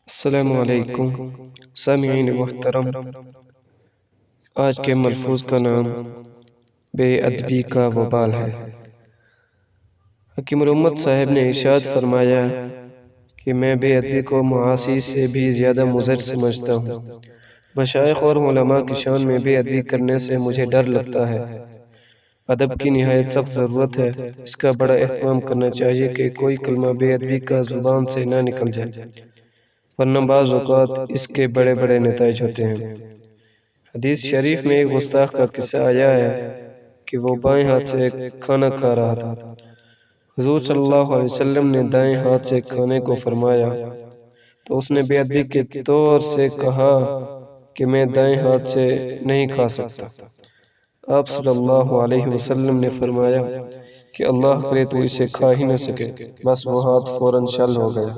السلام علیکم سامعین محترم۔ آج کے ملفوظ کا نام بے ادبی کا وبال ہے۔ حکیم الامت صاحب نے ارشاد فرمایا کہ میں بے ادبی کو معاصی سے بھی زیادہ مضر سمجھتا ہوں۔ مشائخ اور علماء کی شان میں بے ادبی کرنے سے مجھے ڈر لگتا ہے۔ ادب کی نہایت سخت ضرورت ہے۔ اس کا بڑا اہتمام کرنا چاہیے کہ کوئی کلمہ بے ادبی کا زبان سے نہ نکل جائے، ورنہ بعض اوقات اس کے بڑے بڑے نتائج ہوتے ہیں۔ حدیث شریف میں ایک گستاخ کا قصہ آیا ہے کہ وہ بائیں ہاتھ سے کھانا کھا رہا تھا۔ حضور صلی اللہ علیہ وسلم نے دائیں ہاتھ سے کھانے کو فرمایا تو اس نے بے ادبی کے طور سے کہا کہ میں دائیں ہاتھ سے نہیں کھا سکتا۔ آپ صلی اللہ علیہ وسلم نے فرمایا کہ اللہ کرے تو اسے کھا ہی نہ سکے، بس وہ ہاتھ فوراً شل ہو گیا۔